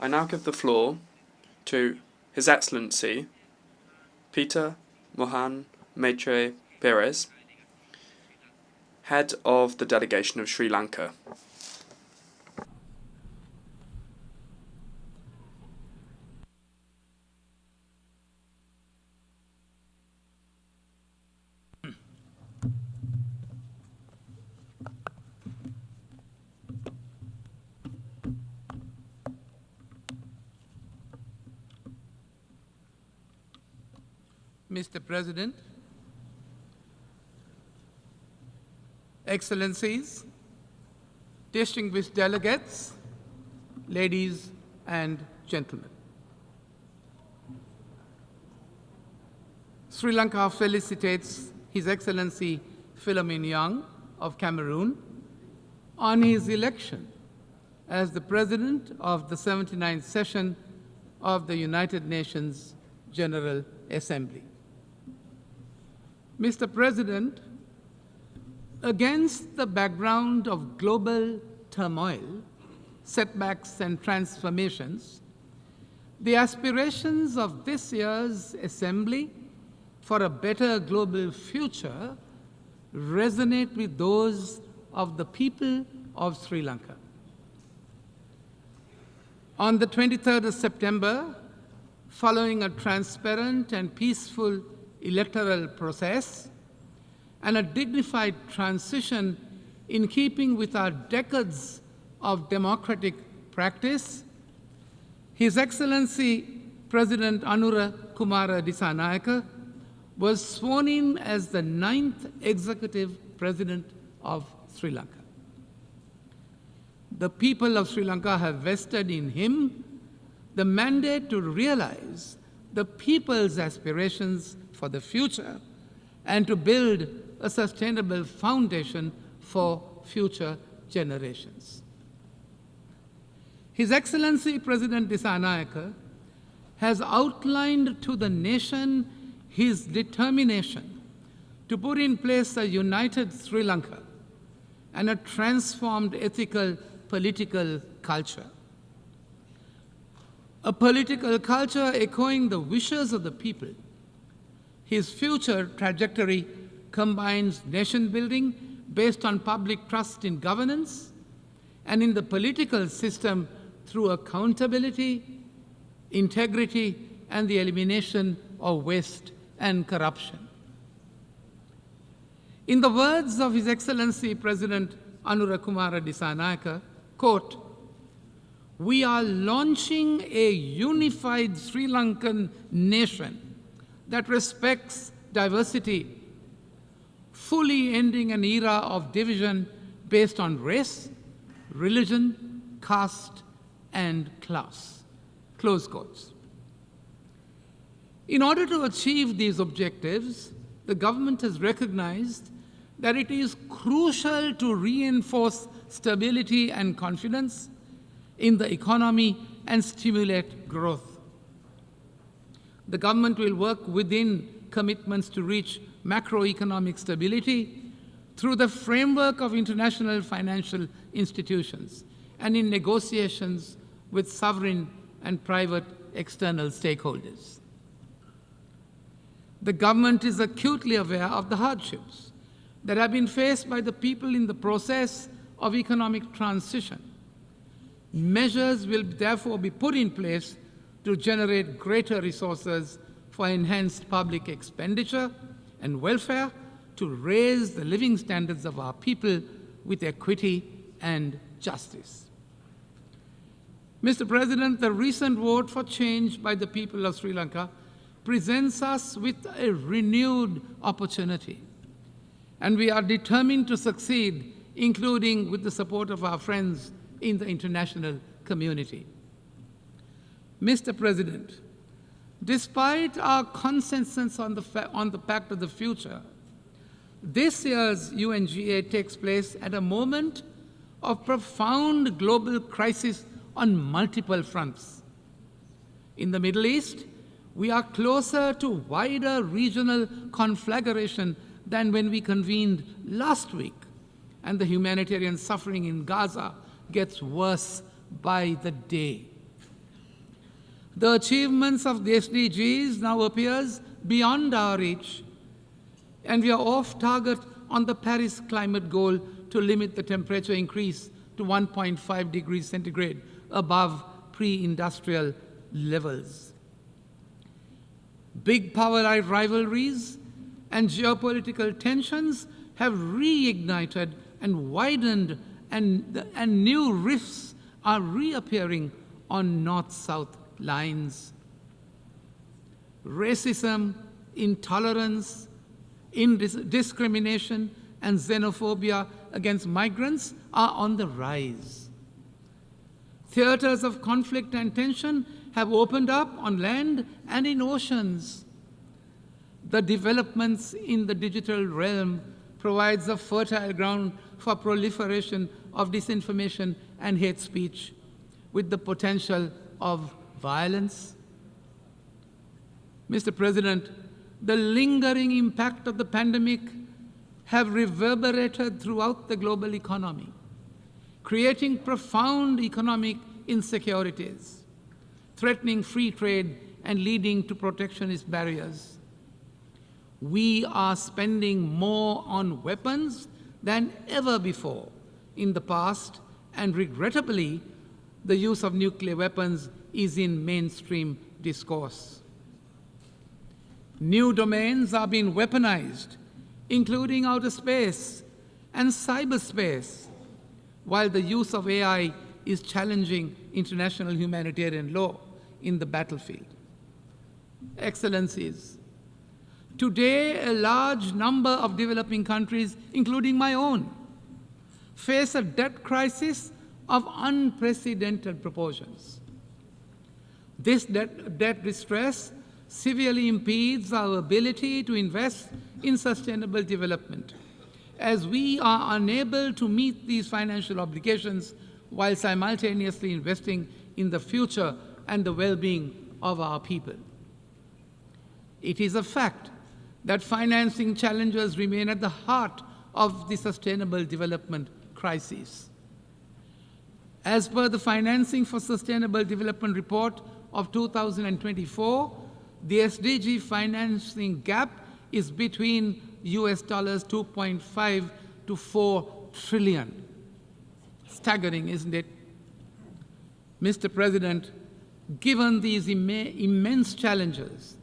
I now give the floor to His Excellency Peter Mohan Maithri Pieris, Head of the Delegation of Sri Lanka. Mr. President, Excellencies, distinguished delegates, ladies and gentlemen. Sri Lanka felicitates His Excellency Philomen Young of Cameroon on his election as the President of the 79th session of the United Nations General Assembly. Mr. President, against the background of global turmoil, setbacks and transformations, the aspirations of this year's Assembly for a better global future resonate with those of the people of Sri Lanka. On the 23rd of September, following a transparent and peaceful electoral process and a dignified transition in keeping with our decades of democratic practice, His Excellency President Anura Kumara Dissanayake was sworn in as the 9th Executive President of Sri Lanka. The people of Sri Lanka have vested in him the mandate to realize the people's aspirations for the future and to build a sustainable foundation for future generations. His Excellency President Dissanayake has outlined to the nation his determination to put in place a united Sri Lanka and a transformed ethical political culture. A political culture echoing the wishes of the people. His future trajectory combines nation building based on public trust in governance and in the political system through accountability, integrity, and the elimination of waste and corruption. In the words of His Excellency President Anura Kumara Dissanayake, quote, "We are launching a unified Sri Lankan nation that respects diversity, fully ending an era of division based on race, religion, caste, and class." Close quotes. In order to achieve these objectives, the government has recognized that it is crucial to reinforce stability and confidence in the economy and stimulate growth. The government will work within commitments to reach macroeconomic stability through the framework of international financial institutions and in negotiations with sovereign and private external stakeholders. The government is acutely aware of the hardships that have been faced by the people in the process of economic transition. Measures will therefore be put in place to generate greater resources for enhanced public expenditure and welfare to raise the living standards of our people with equity and justice. Mr. President, the recent vote for change by the people of Sri Lanka presents us with a renewed opportunity, and we are determined to succeed, including with the support of our friends in the international community. Mr. President, despite our consensus on the Pact of the Future, this year's UNGA takes place at a moment of profound global crisis on multiple fronts. In the Middle East, we are closer to wider regional conflagration than when we convened last week, and the humanitarian suffering in Gaza gets worse by the day. The achievements of the SDGs now appears beyond our reach, and we are off target on the Paris climate goal to limit the temperature increase to 1.5 degrees centigrade above pre-industrial levels. Big power rivalries and geopolitical tensions have reignited and widened, and new rifts are reappearing on north-south lines. Racism, intolerance, discrimination, and xenophobia against migrants are on the rise. Theaters of conflict and tension have opened up on land and in oceans. The developments in the digital realm provides a fertile ground for proliferation of disinformation and hate speech, with the potential of violence. Mr. President, the lingering impact of the pandemic have reverberated throughout the global economy, creating profound economic insecurities, threatening free trade and leading to protectionist barriers. We are spending more on weapons than ever before in the past, and regrettably, the use of nuclear weapons is in mainstream discourse. New domains are being weaponized, including outer space and cyberspace, while the use of AI is challenging international humanitarian law in the battlefield. Excellencies, today a large number of developing countries, including my own, face a debt crisis of unprecedented proportions. This debt distress severely impedes our ability to invest in sustainable development, as we are unable to meet these financial obligations while simultaneously investing in the future and the well-being of our people. It is a fact that financing challenges remain at the heart of the sustainable development crisis. As per the Financing for Sustainable Development Report of 2024, the SDG financing gap is between US dollars 2.5 to 4 trillion. Staggering, isn't it? Mr. President, given these immense challenges,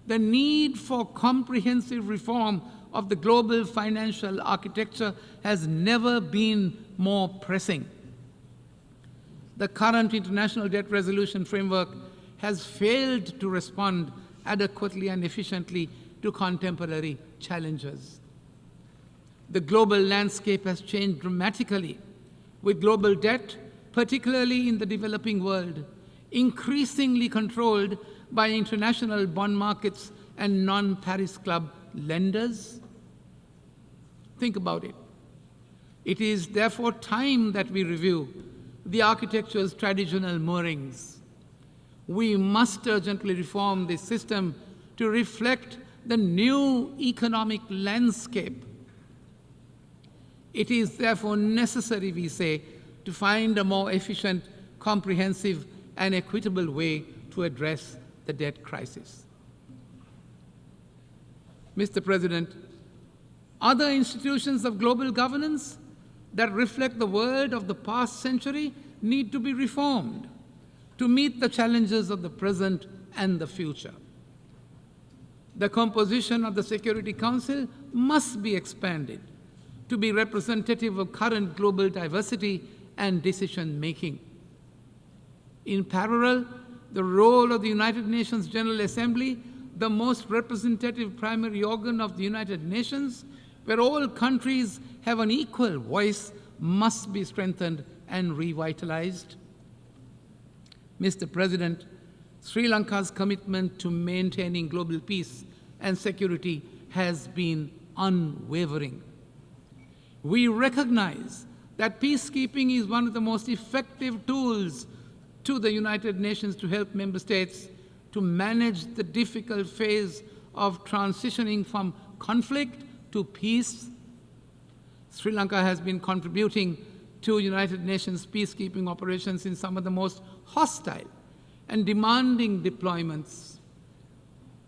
the need for comprehensive reform of the global financial architecture has never been more pressing. The current international debt resolution framework has failed to respond adequately and efficiently to contemporary challenges. The global landscape has changed dramatically, with global debt, particularly in the developing world, increasingly controlled by international bond markets and non-Paris Club lenders. Think about it. It is therefore time that we review the architecture's traditional moorings. We must urgently reform this system to reflect the new economic landscape. It is therefore necessary, we say, to find a more efficient, comprehensive, and equitable way to address the debt crisis. Mr. President, other institutions of global governance that reflect the world of the past century need to be reformed to meet the challenges of the present and the future. The composition of the Security Council must be expanded to be representative of current global diversity and decision-making. In parallel, the role of the United Nations General Assembly, the most representative primary organ of the United Nations, where all countries have an equal voice, must be strengthened and revitalized. Mr. President, Sri Lanka's commitment to maintaining global peace and security has been unwavering. We recognize that peacekeeping is one of the most effective tools to the United Nations to help member states to manage the difficult phase of transitioning from conflict to peace. Sri Lanka has been contributing to United Nations peacekeeping operations in some of the most hostile and demanding deployments.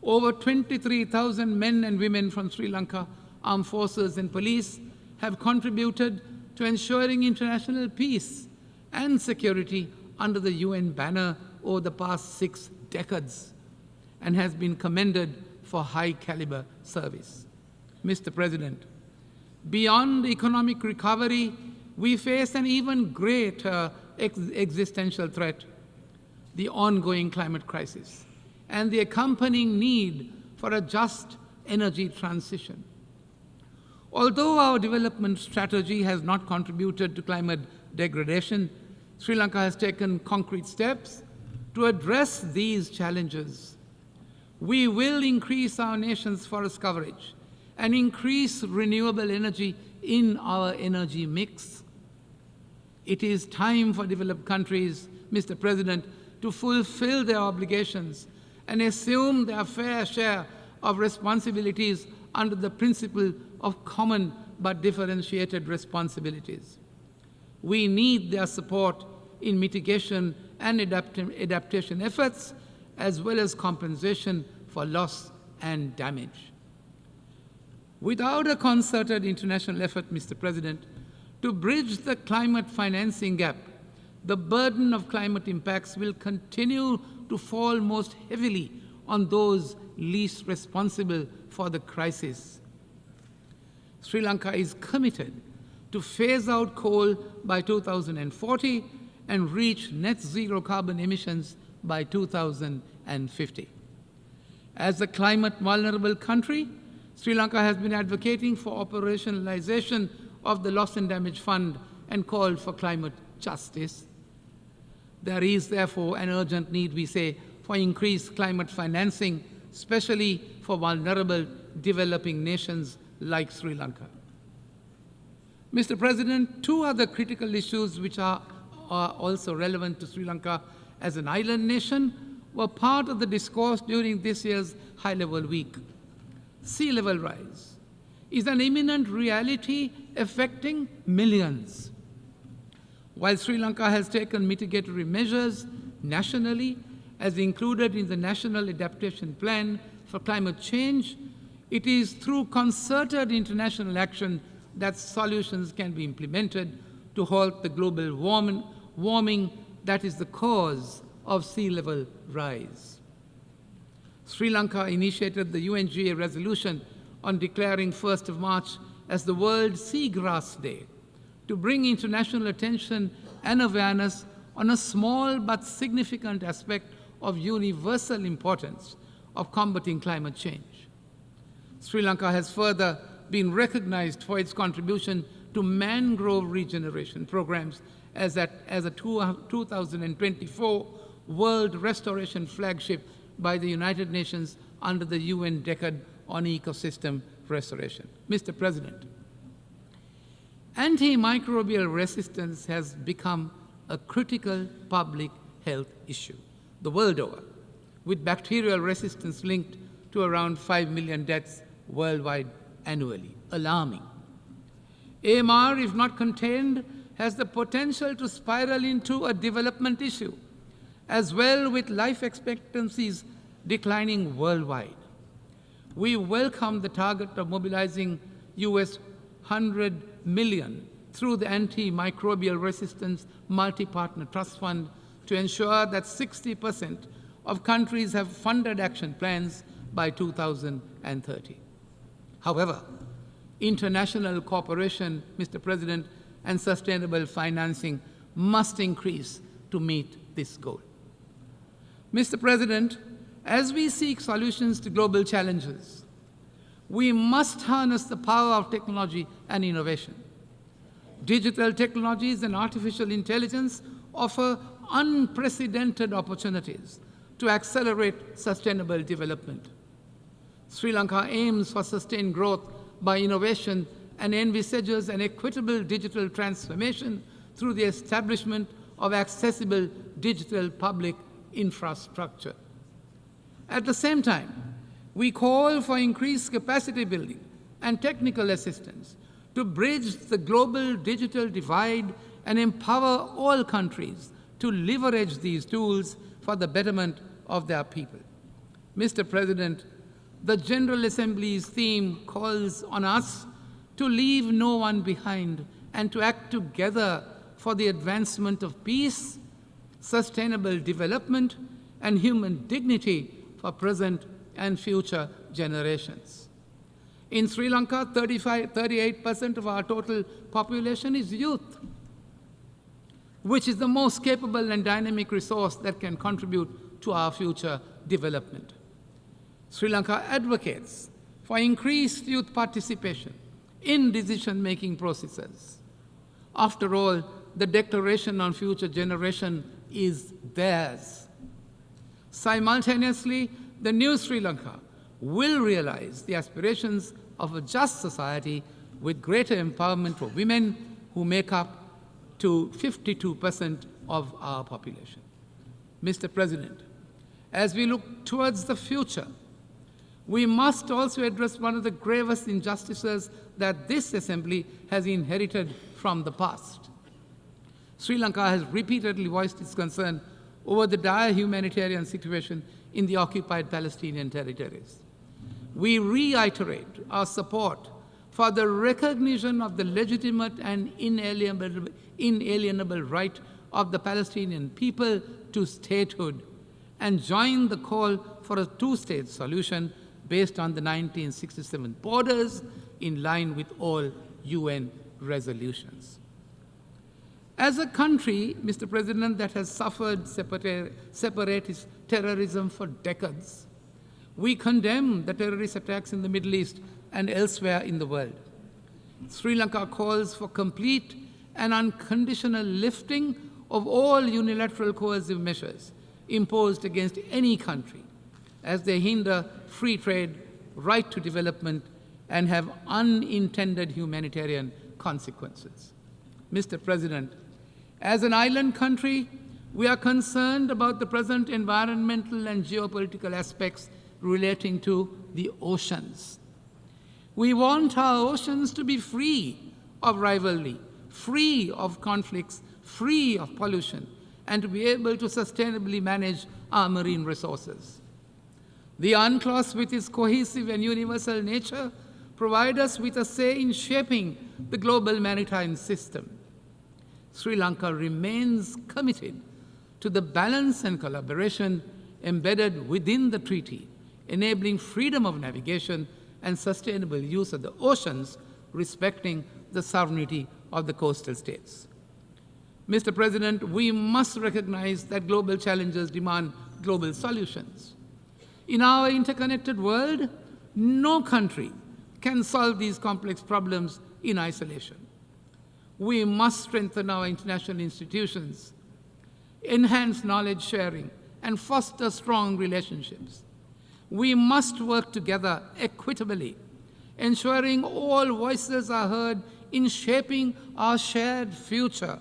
Over 23,000 men and women from Sri Lanka, armed forces and police have contributed to ensuring international peace and security under the UN banner over the past 6 decades and has been commended for high-caliber service. Mr. President, beyond economic recovery, we face an even greater existential threat, the ongoing climate crisis, and the accompanying need for a just energy transition. Although our development strategy has not contributed to climate degradation, Sri Lanka has taken concrete steps to address these challenges. We will increase our nation's forest coverage and increase renewable energy in our energy mix. It is time for developed countries, Mr. President, to fulfill their obligations and assume their fair share of responsibilities under the principle of common but differentiated responsibilities. We need their support in mitigation and adaptation efforts, as well as compensation for loss and damage. Without a concerted international effort, Mr. President, to bridge the climate financing gap, the burden of climate impacts will continue to fall most heavily on those least responsible for the crisis. Sri Lanka is committed to phase out coal by 2040 and reach net zero carbon emissions by 2050. As a climate vulnerable country, Sri Lanka has been advocating for operationalization of the Loss and Damage Fund and called for climate justice. There is therefore an urgent need, we say, for increased climate financing, especially for vulnerable developing nations like Sri Lanka. Mr. President, 2 other critical issues which are also relevant to Sri Lanka as an island nation were part of the discourse during this year's high-level week. Sea level rise is an imminent reality affecting millions. While Sri Lanka has taken mitigatory measures nationally, as included in the National Adaptation Plan for Climate Change, it is through concerted international action that solutions can be implemented to halt the global warming that is the cause of sea level rise. Sri Lanka initiated the UNGA resolution on declaring 1st of March as the World Seagrass Day to bring international attention and awareness on a small but significant aspect of universal importance of combating climate change. Sri Lanka has further been recognized for its contribution to mangrove regeneration programs as a 2024 World Restoration Flagship by the United Nations under the UN Decade on Ecosystem Restoration. Mr. President, antimicrobial resistance has become a critical public health issue the world over, with bacterial resistance linked to around 5 million deaths worldwide annually. Alarming. AMR, if not contained, has the potential to spiral into a development issue, as well with life expectancies declining worldwide. We welcome the target of mobilizing US $100 million through the Antimicrobial Resistance Multi-Partner Trust Fund to ensure that 60% of countries have funded action plans by 2030. However, international cooperation, Mr. President, and sustainable financing must increase to meet this goal. Mr. President, as we seek solutions to global challenges, we must harness the power of technology and innovation. Digital technologies and artificial intelligence offer unprecedented opportunities to accelerate sustainable development. Sri Lanka aims for sustained growth by innovation and envisages an equitable digital transformation through the establishment of accessible digital public infrastructure. At the same time, we call for increased capacity building and technical assistance to bridge the global digital divide and empower all countries to leverage these tools for the betterment of their people. Mr. President, the General Assembly's theme calls on us to leave no one behind and to act together for the advancement of peace, sustainable development, and human dignity for present and future generations. In Sri Lanka, 38% of our total population is youth, which is the most capable and dynamic resource that can contribute to our future development. Sri Lanka advocates for increased youth participation in decision-making processes. After all, the Declaration on Future Generation is theirs. Simultaneously, the new Sri Lanka will realize the aspirations of a just society with greater empowerment for women who make up to 52% of our population. Mr. President, as we look towards the future, we must also address one of the gravest injustices that this Assembly has inherited from the past. Sri Lanka has repeatedly voiced its concern over the dire humanitarian situation in the occupied Palestinian territories. We reiterate our support for the recognition of the legitimate and inalienable right of the Palestinian people to statehood and join the call for a two-state solution based on the 1967 borders in line with all UN resolutions. As a country, Mr. President, that has suffered separatist terrorism for decades, we condemn the terrorist attacks in the Middle East and elsewhere in the world. Sri Lanka calls for complete and unconditional lifting of all unilateral coercive measures imposed against any country, as they hinder free trade, right to development, and have unintended humanitarian consequences. Mr. President, as an island country, we are concerned about the present environmental and geopolitical aspects relating to the oceans. We want our oceans to be free of rivalry, free of conflicts, free of pollution, and to be able to sustainably manage our marine resources. The UNCLOS, with its cohesive and universal nature, provide us with a say in shaping the global maritime system. Sri Lanka remains committed to the balance and collaboration embedded within the treaty, enabling freedom of navigation and sustainable use of the oceans, respecting the sovereignty of the coastal states. Mr. President, we must recognize that global challenges demand global solutions. In our interconnected world, no country can solve these complex problems in isolation. We must strengthen our international institutions, enhance knowledge sharing, and foster strong relationships. We must work together equitably, ensuring all voices are heard in shaping our shared future.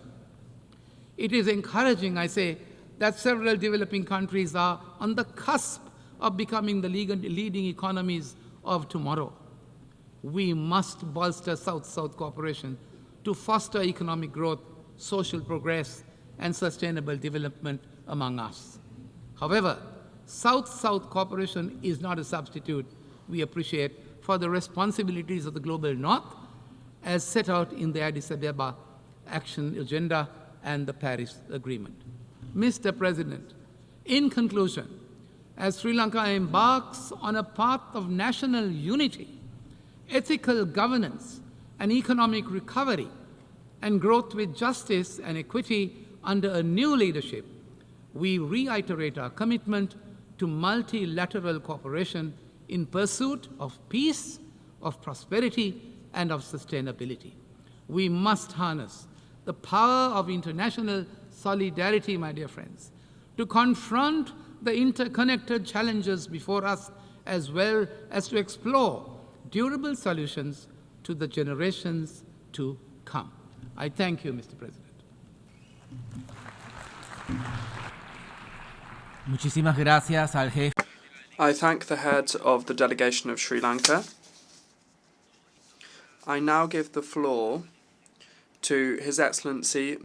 It is encouraging, I say, that several developing countries are on the cusp of becoming the leading economies of tomorrow. We must bolster South-South cooperation to foster economic growth, social progress, and sustainable development among us. However, South-South cooperation is not a substitute, we appreciate, for the responsibilities of the Global North as set out in the Addis Ababa Action Agenda and the Paris Agreement. Mr. President, in conclusion, as Sri Lanka embarks on a path of national unity, ethical governance, and economic recovery, and growth with justice and equity under a new leadership, we reiterate our commitment to multilateral cooperation in pursuit of peace, of prosperity, and of sustainability. We must harness the power of international solidarity, my dear friends, to confront the interconnected challenges before us, as well as to explore durable solutions to the generations to come. I thank you, Mr. President. Muchísimas gracias al jefe. I thank the head of the delegation of Sri Lanka. I now give the floor to His Excellency